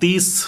30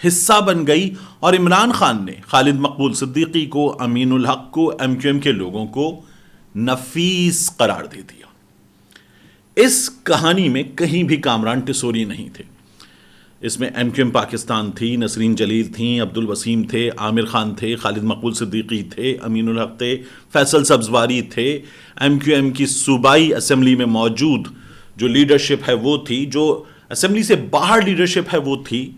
حصہ بن گئی اور عمران خان نے خالد مقبول صدیقی کو، امین الحق کو، ایم کیو ایم کے لوگوں کو نفیس قرار دے دیا۔ اس کہانی میں کہیں بھی کامران ٹیسوری نہیں تھے، اس میں ایم کیو ایم پاکستان تھی، نسرین جلیل تھیں، عبدالوسیم تھے، عامر خان تھے، خالد مقبول صدیقی تھے، امین الحق تھے، فیصل سبزواری تھے، ایم کیو ایم کی صوبائی اسمبلی میں موجود جو لیڈرشپ ہے وہ تھی، جو اسمبلی سے باہر لیڈرشپ ہے وہ تھی،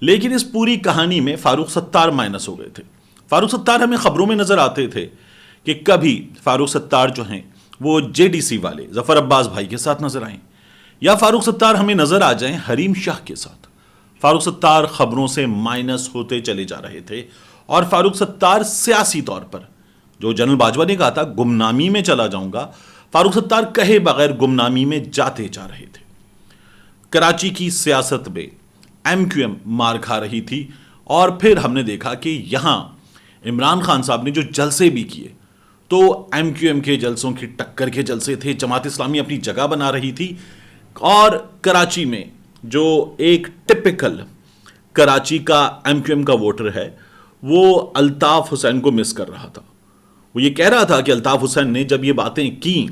لیکن اس پوری کہانی میں فاروق ستار مائنس ہو گئے تھے۔ فاروق ستار ہمیں خبروں میں نظر آتے تھے کہ کبھی فاروق ستار جو ہیں وہ جے ڈی سی والے ظفر عباس بھائی کے ساتھ نظر آئیں، یا فاروق ستار ہمیں نظر آ جائیں حریم شاہ کے ساتھ۔ فاروق ستار خبروں سے مائنس ہوتے چلے جا رہے تھے، اور فاروق ستار سیاسی طور پر، جو جنرل باجوہ نے کہا تھا گمنامی میں چلا جاؤں گا، فاروق ستار کہے بغیر گمنامی میں جاتے جا رہے تھے۔ کراچی کی سیاست میں ایم کیو ایم مار کھا رہی تھی، اور پھر ہم نے دیکھا کہ یہاں عمران خان صاحب نے جو جلسے بھی کیے تو ایم کیو ایم کے جلسوں کی ٹکر کے جلسے تھے، جماعت اسلامی اپنی جگہ بنا رہی تھی، اور کراچی میں جو ایک ٹپیکل کراچی کا ایم کیو ایم کا ووٹر ہے وہ الطاف حسین کو مس کر رہا تھا۔ وہ یہ کہہ رہا تھا کہ الطاف حسین نے جب یہ باتیں کی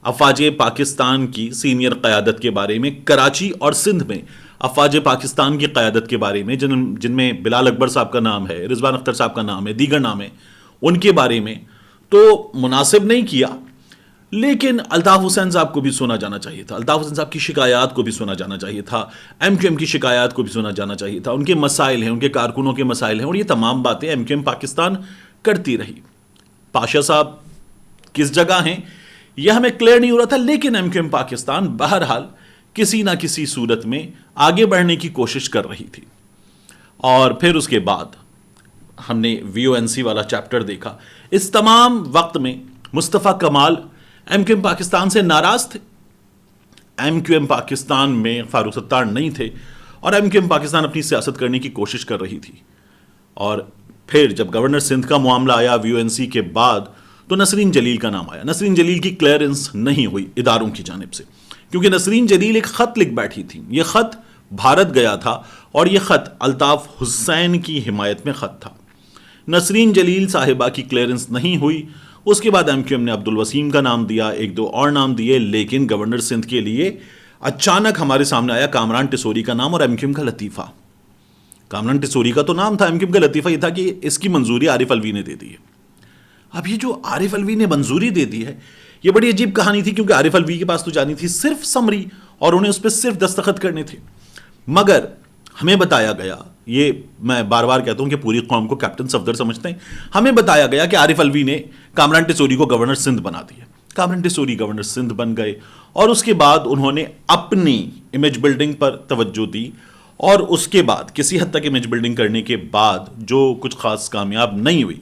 افواج پاکستان کی سینئر قیادت کے بارے میں، کراچی اور سندھ میں افواج پاکستان کی قیادت کے بارے میں، جن میں بلال اکبر صاحب کا نام ہے، رضوان اختر صاحب کا نام ہے، دیگر نام ہے، ان کے بارے میں تو مناسب نہیں کیا، لیکن الطاف حسین صاحب کو بھی سنا جانا چاہیے تھا، الطاف حسین صاحب کی شکایات کو بھی سنا جانا چاہیے تھا، ایم کیو ایم کی شکایات کو بھی سنا جانا چاہیے تھا، ان کے مسائل ہیں، ان کے کارکنوں کے مسائل ہیں، اور یہ تمام باتیں ایم کیو ایم پاکستان کرتی رہی۔ پاشا صاحب کس جگہ ہیں یہ ہمیں کلیئر نہیں ہو رہا تھا، لیکن ایم کیو ایم پاکستان بہرحال کسی نہ کسی صورت میں آگے بڑھنے کی کوشش کر رہی تھی۔ اور پھر اس کے بعد ہم نے وی او این سی والا چیپٹر دیکھا۔ اس تمام وقت میں مصطفیٰ کمال ایم کیو ایم پاکستان سے ناراض تھے۔ ایم کیو ایم پاکستان میں فاروق ستار نہیں تھے، اور ایم کیو ایم پاکستان اپنی سیاست کرنے کی کوشش کر رہی تھی۔ اور پھر جب گورنر سندھ کا معاملہ آیا وی او این سی کے بعد، تو نسرین جلیل کا نام آیا۔ نسرین جلیل کی کلیئرنس نہیں ہوئی اداروں کی جانب سے، کیونکہ نسرین جلیل ایک خط لکھ بیٹھی تھی۔ یہ خط بھارت گیا تھا، اور یہ خط الطاف حسین کی حمایت میں خط تھا۔ نسرین جلیل صاحبہ کی کلیئرنس نہیں ہوئی۔ اس کے بعد ایم کیو ایم نے عبدالوسیم کا نام دیا، ایک دو اور نام دیے، لیکن گورنر سندھ کے لیے اچانک ہمارے سامنے آیا کامران ٹیسوری کا نام اور ایم کیو ایم کا لطیفہ۔ کامران ٹیسوری کا تو نام تھا، ایم کیو ایم کا لطیفہ یہ تھا کہ اس کی منظوری عارف الوی نے دے دی ہے۔ اب یہ جو عارف الوی نے منظوری دے دی ہے، یہ بڑی عجیب کہانی تھی، کیونکہ عارف الوی کے پاس تو جانی تھی صرف سمری، اور انہیں اس پہ صرف دستخط کرنے تھے، مگر ہمیں بتایا گیا، یہ میں بار بار کہتا ہوں کہ پوری قوم کو کیپٹن صفدر سمجھتے ہیں، ہمیں بتایا گیا کہ عارف الوی نے کامران ٹیسوری کو گورنر سندھ بنا دیا۔ کامران ٹیسوری گورنر سندھ بن گئے، اور اس کے بعد انہوں نے اپنی امیج بلڈنگ پر توجہ دی، اور اس کے بعد کسی حد تک امیج بلڈنگ کرنے کے بعد جو کچھ خاص کامیاب نہیں ہوئی،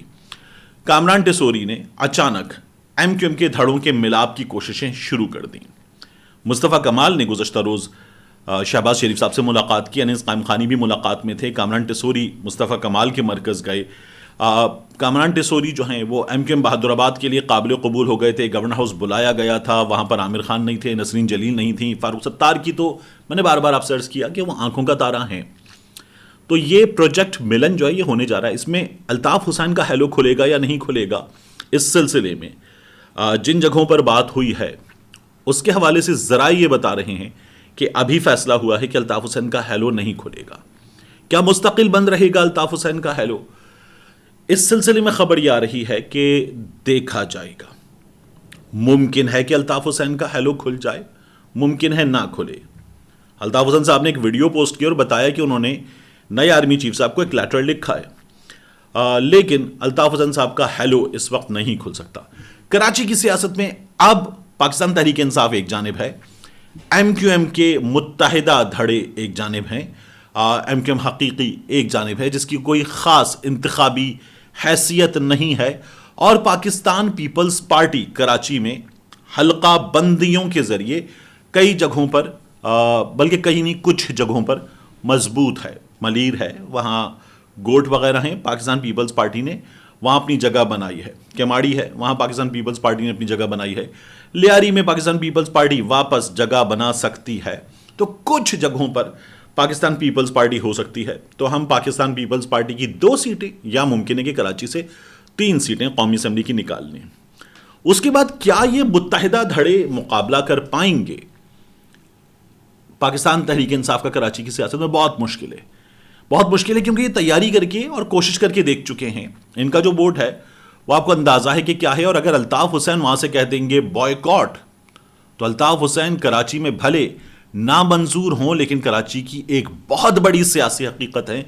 کامران ٹیسوری نے اچانک ایم کیو ایم کے دھڑوں کے ملاپ کی کوششیں شروع کر دیں۔ مصطفیٰ کمال نے گزشتہ روز شہباز شریف صاحب سے ملاقات کی، انیس قائم خانی بھی ملاقات میں تھے، کامران ٹیسوری مصطفیٰ کمال کے مرکز گئے۔ کامران ٹیسوری جو ہیں وہ ایم کیو ایم بہادر آباد کے لیے قابل قبول ہو گئے تھے، گورنر ہاؤس بلایا گیا تھا، وہاں پر عامر خان نہیں تھے، نسرین جلیل نہیں تھیں، فاروق ستار کی تو میں نے بار بار آپ سے عرض کیا کہ وہ آنکھوں کا تارہ ہیں۔ تو یہ پروجیکٹ ملن جو ہے یہ ہونے جا رہا ہے، اس میں الطاف حسین کا ہیلو کھلے گا یا نہیں کھلے گا، اس سلسلے میں جن جگہوں پر بات ہوئی ہے اس کے حوالے سے ذرائع یہ بتا رہے ہیں کہ ابھی فیصلہ ہوا ہے کہ الطاف حسین کا ہیلو نہیں کھلے گا۔ کیا مستقل بند رہے گا الطاف حسین کا ہیلو؟ اس سلسلے میں خبر یہ آ رہی ہے کہ دیکھا جائے گا، ممکن ہے کہ الطاف حسین کا ہیلو کھل جائے، ممکن ہے نہ کھلے۔ الطاف حسین صاحب نے ایک ویڈیو پوسٹ کی اور بتایا کہ انہوں نے نئے آرمی چیف صاحب کو ایک لیٹر لکھا ہے، لیکن الطاف حسین صاحب کا ہیلو اس وقت نہیں کھل سکتا۔ کراچی کی سیاست میں اب پاکستان تحریک انصاف ایک جانب ہے، ایم کیو ایم کے متحدہ دھڑے ایک جانب ہیں، ایم کیو ایم حقیقی ایک جانب ہے جس کی کوئی خاص انتخابی حیثیت نہیں ہے، اور پاکستان پیپلز پارٹی کراچی میں حلقہ بندیوں کے ذریعے کئی جگہوں پر، بلکہ کہیں نہیں کچھ جگہوں پر مضبوط ہے، ملیر ہے، وہاں گوٹ وغیرہ ہیں، پاکستان پیپلز پارٹی نے وہاں اپنی جگہ بنائی ہے، کیماڑی ہے وہاں پاکستان پیپلز پارٹی نے اپنی جگہ بنائی ہے، لیاری میں پاکستان پیپلز پارٹی واپس جگہ بنا سکتی ہے۔ تو کچھ جگہوں پر پاکستان پیپلز پارٹی ہو سکتی ہے، تو ہم پاکستان پیپلز پارٹی کی 2 سیٹیں یا ممکن ہے کہ کراچی سے 3 سیٹیں قومی اسمبلی کی نکال لیں. اس کے بعد کیا یہ متحدہ دھڑے مقابلہ کر پائیں گے؟ پاکستان تحریک انصاف کا کراچی کی سیاست میں بہت مشکل ہے، بہت مشکل ہے، کیونکہ یہ تیاری کر کے اور کوشش کر کے دیکھ چکے ہیں. ان کا جو ووٹ ہے وہ آپ کو اندازہ ہے کہ کیا ہے، اور اگر الطاف حسین وہاں سے کہہ دیں گے بوائیکاٹ، تو الطاف حسین کراچی میں بھلے نامنظور ہوں لیکن کراچی کی ایک بہت بڑی سیاسی حقیقت ہے.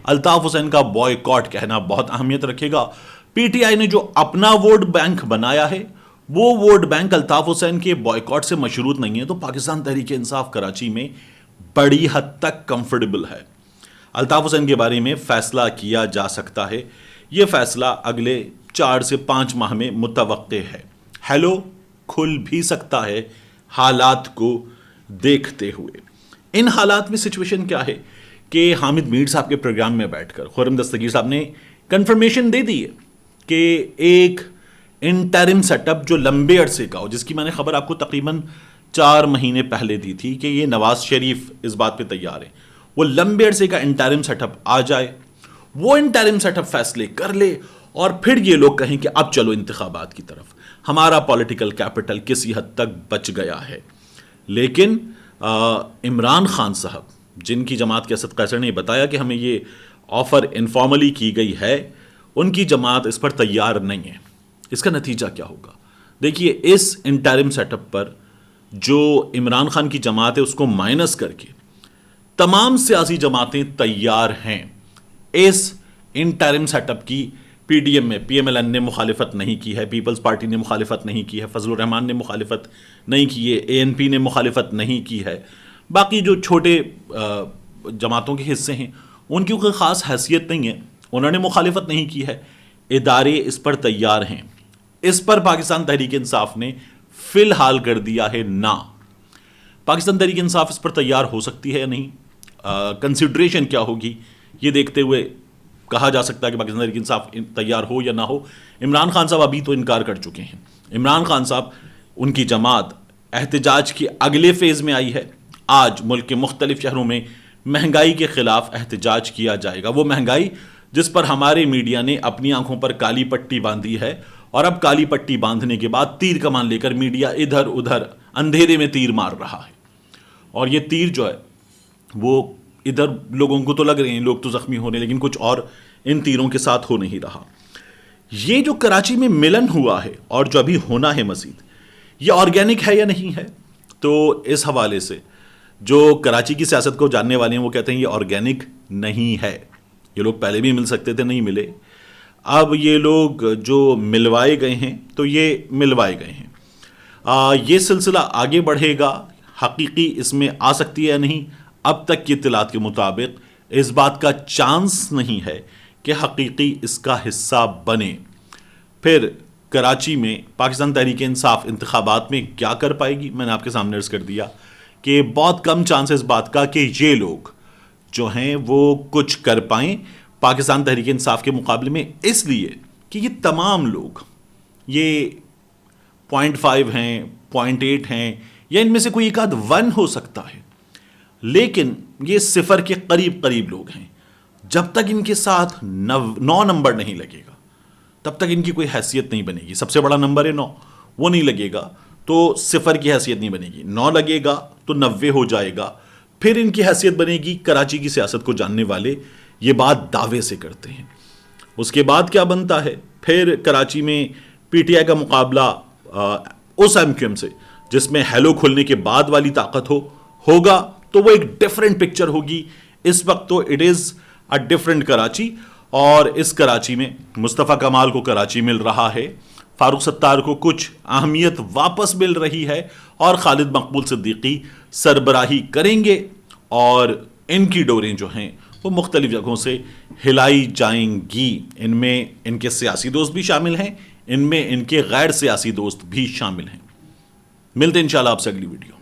الطاف حسین کا بوائیکاٹ کہنا بہت اہمیت رکھے گا. پی ٹی آئی نے جو اپنا ووٹ بینک بنایا ہے وہ ووٹ بینک الطاف حسین کے بوائیکاٹ سے مشروط نہیں ہے، تو پاکستان تحریک انصاف کراچی میں بڑی حد تک کمفرٹیبل ہے. الطاف حسین کے بارے میں فیصلہ کیا جا سکتا ہے، یہ فیصلہ اگلے 4 سے 5 ماہ میں متوقع ہے. ہیلو کھل بھی سکتا ہے حالات کو دیکھتے ہوئے. ان حالات میں سچویشن کیا ہے کہ حامد میر صاحب کے پروگرام میں بیٹھ کر خرم دستگیر صاحب نے کنفرمیشن دے دی ہے کہ ایک انٹرم سیٹ اپ جو لمبے عرصے کا ہو، جس کی میں نے خبر آپ کو تقریباً 4 مہینے پہلے دی تھی کہ یہ نواز شریف اس بات پہ تیار ہے، وہ لمبے عرصے کا انٹرم سیٹ اپ آ جائے، وہ انٹرم سیٹ اپ فیصلے کر لے، اور پھر یہ لوگ کہیں کہ اب چلو انتخابات کی طرف. ہمارا پولیٹیکل کیپٹل کسی حد تک بچ گیا ہے. لیکن عمران خان صاحب، جن کی جماعت کے اسد قیصر نے بتایا کہ ہمیں یہ آفر انفارملی کی گئی ہے، ان کی جماعت اس پر تیار نہیں ہے. اس کا نتیجہ کیا ہوگا؟ دیکھیے، اس انٹرم سیٹ اپ پر جو عمران خان کی جماعت ہے اس کو مائنس کر کے تمام سیاسی جماعتیں تیار ہیں. اس انٹرم سیٹ اپ کی پی ڈی ایم میں پی ایم ایل این نے مخالفت نہیں کی ہے، پیپلز پارٹی نے مخالفت نہیں کی ہے، فضل الرحمان نے مخالفت نہیں کی ہے، اے این پی نے مخالفت نہیں کی ہے، باقی جو چھوٹے جماعتوں کے حصے ہیں ان کی کوئی خاص حیثیت نہیں ہے، انہوں نے مخالفت نہیں کی ہے. ادارے اس پر تیار ہیں. اس پر پاکستان تحریک انصاف نے فی الحال کر دیا ہے نہ. پاکستان تحریک انصاف اس پر تیار ہو سکتی ہے یا نہیں، کنسیڈریشن کیا ہوگی، یہ دیکھتے ہوئے کہا جا سکتا ہے کہ پاکستان تحریک انصاف تیار ہو یا نہ ہو. عمران خان صاحب ابھی تو انکار کر چکے ہیں. عمران خان صاحب، ان کی جماعت احتجاج کے اگلے فیز میں آئی ہے. آج ملک کے مختلف شہروں میں مہنگائی کے خلاف احتجاج کیا جائے گا. وہ مہنگائی جس پر ہمارے میڈیا نے اپنی آنکھوں پر کالی پٹی باندھی ہے، اور اب کالی پٹی باندھنے کے بعد تیر کمان لے کر میڈیا ادھر ادھر اندھیرے میں تیر مار رہا ہے. اور یہ تیر جو ہے وہ ادھر لوگوں کو تو لگ رہے ہیں، لوگ تو زخمی ہو رہے ہیں، لیکن کچھ اور ان تیروں کے ساتھ ہو نہیں رہا. یہ جو کراچی میں ملن ہوا ہے اور جو ابھی ہونا ہے مزید، یہ آرگینک ہے یا نہیں ہے؟ تو اس حوالے سے جو کراچی کی سیاست کو جاننے والے ہیں وہ کہتے ہیں یہ آرگینک نہیں ہے. یہ لوگ پہلے بھی مل سکتے تھے، نہیں ملے. اب یہ لوگ جو ملوائے گئے ہیں تو یہ ملوائے گئے ہیں. یہ سلسلہ آگے بڑھے گا، حقیقی اس میں آ سکتی ہے یا نہیں، اب تک کی اطلاعات کے مطابق اس بات کا چانس نہیں ہے کہ حقیقی اس کا حصہ بنے. پھر کراچی میں پاکستان تحریک انصاف انتخابات میں کیا کر پائے گی؟ میں نے آپ کے سامنے عرض کر دیا کہ بہت کم چانس ہے اس بات کا کہ یہ لوگ جو ہیں وہ کچھ کر پائیں پاکستان تحریک انصاف کے مقابلے میں، اس لیے کہ یہ تمام لوگ، یہ 0.5 ہیں، 0.8 ہیں، یا ان میں سے کوئی ایک آدھ 1 ہو سکتا ہے، لیکن یہ 0 کے قریب قریب لوگ ہیں. جب تک ان کے ساتھ 9 نمبر نہیں لگے گا تب تک ان کی کوئی حیثیت نہیں بنے گی. سب سے بڑا نمبر ہے 9، وہ نہیں لگے گا تو 0 کی حیثیت نہیں بنے گی. 9 لگے گا تو 90 ہو جائے گا، پھر ان کی حیثیت بنے گی. کراچی کی سیاست کو جاننے والے یہ بات دعوے سے کرتے ہیں. اس کے بعد کیا بنتا ہے؟ پھر کراچی میں پی ٹی آئی کا مقابلہ اس ایم کیو ایم سے جس میں ہیلو کھلنے کے بعد والی طاقت ہوگا تو وہ ایک ڈیفرنٹ پکچر ہوگی. اس وقت تو it is a different Karachi, اور اس کراچی میں مصطفیٰ کمال کو کراچی مل رہا ہے، فاروق ستار کو کچھ اہمیت واپس مل رہی ہے، اور خالد مقبول صدیقی سربراہی کریں گے، اور ان کی ڈوریں جو ہیں وہ مختلف جگہوں سے ہلائی جائیں گی. ان میں ان کے سیاسی دوست بھی شامل ہیں، ان میں ان کے غیر سیاسی دوست بھی شامل ہیں. ملتے ہیں انشاءاللہ آپ سے اگلی ویڈیو.